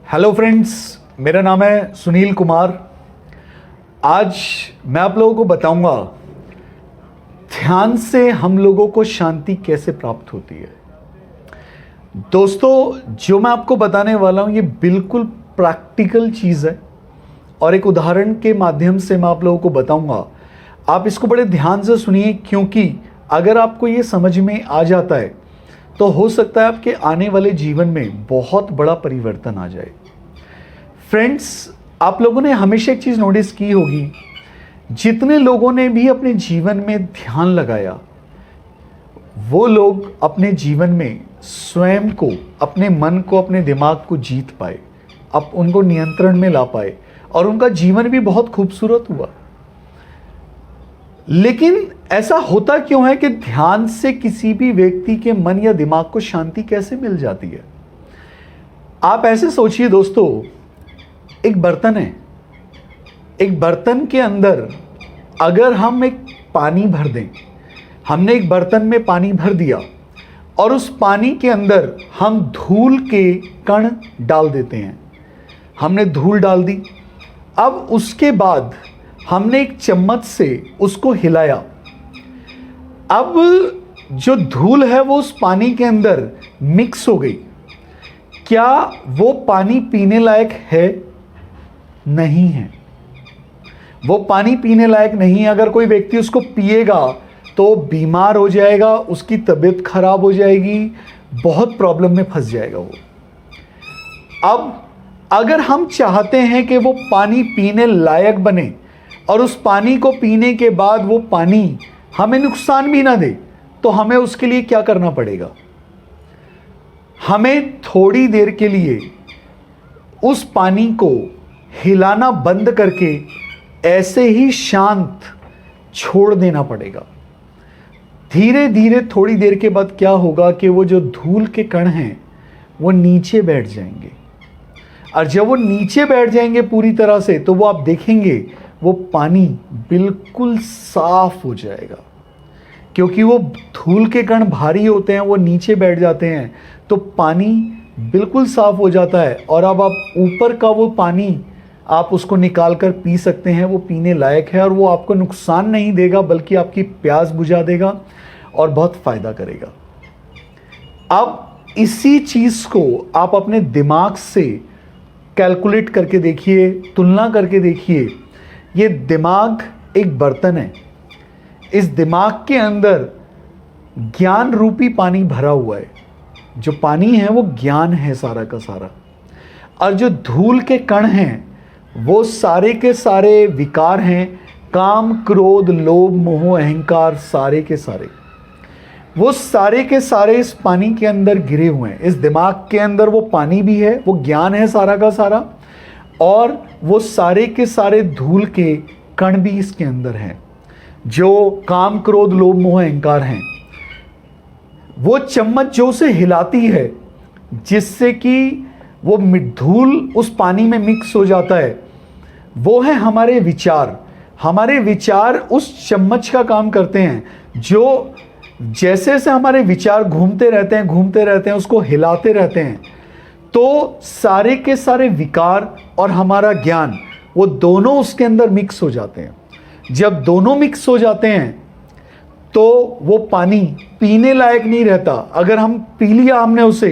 Hello friends, मेरा नाम है सुनील कुमार। आज मैं आप लोगों को बताऊंगा ध्यान से हम लोगों को शांति कैसे प्राप्त होती है। दोस्तों, जो मैं आपको बताने वाला हूं ये बिल्कुल प्रैक्टिकल चीज़ है और एक उदाहरण के माध्यम से मैं आप लोगों को बताऊंगा। आप इसको बड़े ध्यान से सुनिए, क्योंकि अगर आपको ये समझ में आ जाता है तो हो सकता है आपके आने वाले जीवन में बहुत बड़ा परिवर्तन आ जाए। फ्रेंड्स, आप लोगों ने हमेशा एक चीज़ नोटिस की होगी, जितने लोगों ने भी अपने जीवन में ध्यान लगाया वो लोग अपने जीवन में स्वयं को, अपने मन को, अपने दिमाग को जीत पाए, अब उनको नियंत्रण में ला पाए और उनका जीवन भी बहुत खूबसूरत हुआ। लेकिन ऐसा होता क्यों है कि ध्यान से किसी भी व्यक्ति के मन या दिमाग को शांति कैसे मिल जाती है? आप ऐसे सोचिए दोस्तों, एक बर्तन है, एक बर्तन के अंदर अगर हम एक पानी भर दें, हमने एक बर्तन में पानी भर दिया और उस पानी के अंदर हम धूल के कण डाल देते हैं, हमने धूल डाल दी। अब उसके बाद हमने एक चम्मच से उसको हिलाया। अब जो धूल है वो उस पानी के अंदर मिक्स हो गई। क्या वो पानी पीने लायक है? नहीं है, वो पानी पीने लायक नहीं है। अगर कोई व्यक्ति उसको पिएगा तो बीमार हो जाएगा, उसकी तबीयत खराब हो जाएगी, बहुत प्रॉब्लम में फंस जाएगा वो। अब अगर हम चाहते हैं कि वो पानी पीने लायक बने और उस पानी को पीने के बाद वो पानी हमें नुकसान भी ना दे, तो हमें उसके लिए क्या करना पड़ेगा? हमें थोड़ी देर के लिए उस पानी को हिलाना बंद करके ऐसे ही शांत छोड़ देना पड़ेगा। धीरे धीरे थोड़ी देर के बाद क्या होगा कि वो जो धूल के कण हैं वो नीचे बैठ जाएंगे, और जब वो नीचे बैठ जाएंगे पूरी तरह से, तो वो आप देखेंगे वो पानी बिल्कुल साफ हो जाएगा। क्योंकि वो धूल के कण भारी होते हैं, वो नीचे बैठ जाते हैं, तो पानी बिल्कुल साफ हो जाता है। और अब आप ऊपर का वो पानी आप उसको निकाल कर पी सकते हैं, वो पीने लायक है और वो आपको नुकसान नहीं देगा, बल्कि आपकी प्यास बुझा देगा और बहुत फ़ायदा करेगा। अब इसी चीज़ को आप अपने दिमाग से कैलकुलेट करके देखिए, तुलना करके देखिए। ये दिमाग एक बर्तन है, इस दिमाग के अंदर ज्ञान रूपी पानी भरा हुआ है। जो पानी है वो ज्ञान है सारा का सारा, और जो धूल के कण हैं वो सारे के सारे विकार हैं, काम, क्रोध, लोभ, मोह, अहंकार, सारे के सारे, वो सारे के सारे इस पानी के अंदर गिरे हुए हैं। इस दिमाग के अंदर वो पानी भी है, वो ज्ञान है सारा का सारा, और वो सारे के सारे धूल के कण भी इसके अंदर हैं, जो काम, क्रोध, लोभ, मोह, अहंकार हैं। वो चम्मच जो उसे हिलाती है, जिससे कि वो धूल उस पानी में मिक्स हो जाता है, वो है हमारे विचार। हमारे विचार उस चम्मच का काम करते हैं, जो जैसे जैसे हमारे विचार घूमते रहते हैं, उसको हिलाते रहते हैं, तो सारे के सारे विकार और हमारा ज्ञान, वो दोनों उसके अंदर मिक्स हो जाते हैं। जब दोनों मिक्स हो जाते हैं तो वो पानी पीने लायक नहीं रहता। अगर हम पी लिया हमने उसे,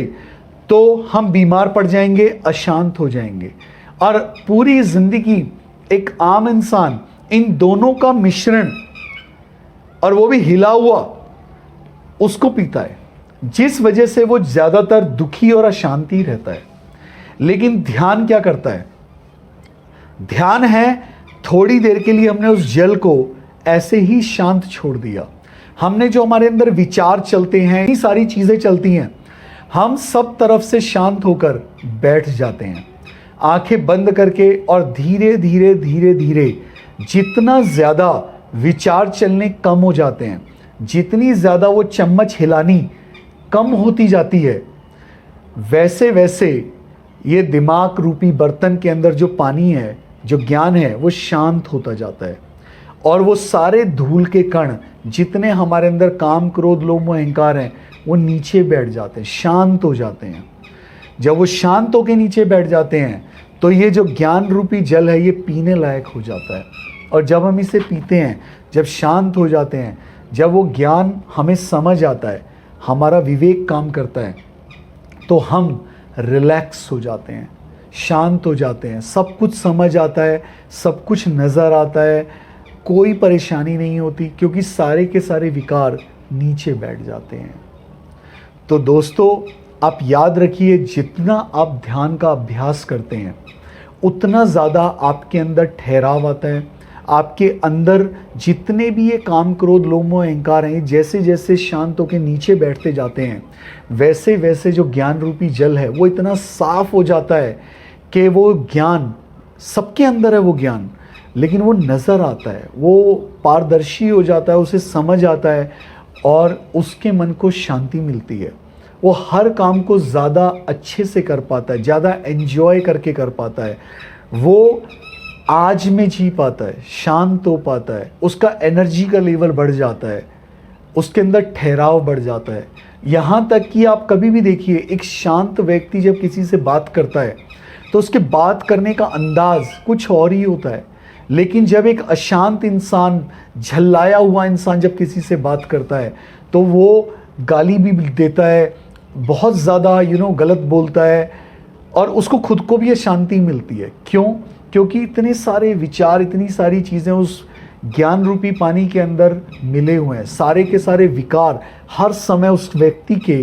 तो हम बीमार पड़ जाएंगे, अशांत हो जाएंगे। और पूरी जिंदगी एक आम इंसान इन दोनों का मिश्रण, और वो भी हिला हुआ, उसको पीता है, जिस वजह से वो ज़्यादातर दुखी और अशांति रहता है। लेकिन ध्यान क्या करता है? ध्यान है थोड़ी देर के लिए हमने उस जल को ऐसे ही शांत छोड़ दिया। हमने जो हमारे अंदर विचार चलते हैं, इतनी सारी चीज़ें चलती हैं, हम सब तरफ से शांत होकर बैठ जाते हैं आंखें बंद करके, और धीरे धीरे धीरे धीरे जितना ज़्यादा विचार चलने कम हो जाते हैं, जितनी ज़्यादा वो चम्मच हिलानी कम होती जाती है, वैसे वैसे ये दिमाग रूपी बर्तन के अंदर जो पानी है, जो ज्ञान है, वो शांत होता जाता है। और वो सारे धूल के कण जितने हमारे अंदर काम, क्रोध, लोभ, मोह, अहंकार हैं, वो नीचे बैठ जाते हैं, शांत हो जाते हैं। जब वो शांत होकर नीचे बैठ जाते हैं तो ये जो ज्ञान रूपी जल है ये पीने लायक हो जाता है। और जब हम इसे पीते हैं, जब शांत हो जाते हैं, जब वो ज्ञान हमें समझ आता है, हमारा विवेक काम करता है, तो हम रिलैक्स हो जाते हैं, शांत हो जाते हैं, सब कुछ समझ आता है, सब कुछ नज़र आता है, कोई परेशानी नहीं होती, क्योंकि सारे के सारे विकार नीचे बैठ जाते हैं। तो दोस्तों, आप याद रखिए, जितना आप ध्यान का अभ्यास करते हैं उतना ज़्यादा आपके अंदर ठहराव आता है। आपके अंदर जितने भी ये काम, क्रोध, लोभ, मोह, अहंकार हैं, जैसे जैसे शांत होकर नीचे बैठते जाते हैं, वैसे वैसे जो ज्ञान रूपी जल है वो इतना साफ हो जाता है कि वो ज्ञान सबके अंदर है, वो ज्ञान, लेकिन वो नज़र आता है, वो पारदर्शी हो जाता है, उसे समझ आता है और उसके मन को शांति मिलती है। वो हर काम को ज़्यादा अच्छे से कर पाता है, ज़्यादा एंजॉय करके कर पाता है, वो आज में जी पाता है, शांत हो पाता है, उसका एनर्जी का लेवल बढ़ जाता है, उसके अंदर ठहराव बढ़ जाता है। यहाँ तक कि आप कभी भी देखिए, एक शांत व्यक्ति जब किसी से बात करता है तो उसके बात करने का अंदाज कुछ और ही होता है, लेकिन जब एक अशांत इंसान, झल्लाया हुआ इंसान जब किसी से बात करता है तो वो गाली भी देता है, बहुत ज़्यादा गलत बोलता है, और उसको खुद को भी अशांति मिलती है। क्यों? क्योंकि इतने सारे विचार, इतनी सारी चीज़ें उस ज्ञान रूपी पानी के अंदर मिले हुए हैं, सारे के सारे विकार हर समय उस व्यक्ति के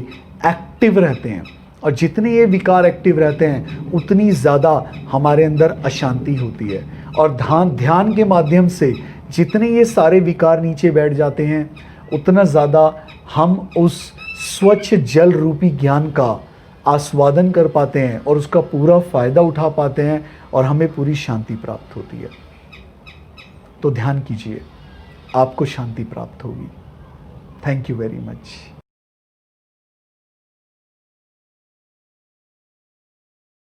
एक्टिव रहते हैं, और जितने ये विकार एक्टिव रहते हैं उतनी ज़्यादा हमारे अंदर अशांति होती है। और ध्यान के माध्यम से जितने ये सारे विकार नीचे बैठ जाते हैं उतना ज़्यादा हम उस स्वच्छ जल रूपी ज्ञान का आस्वादन कर पाते हैं और उसका पूरा फ़ायदा उठा पाते हैं, और हमें पूरी शांति प्राप्त होती है। तो ध्यान कीजिए, आपको शांति प्राप्त होगी। Thank you very much.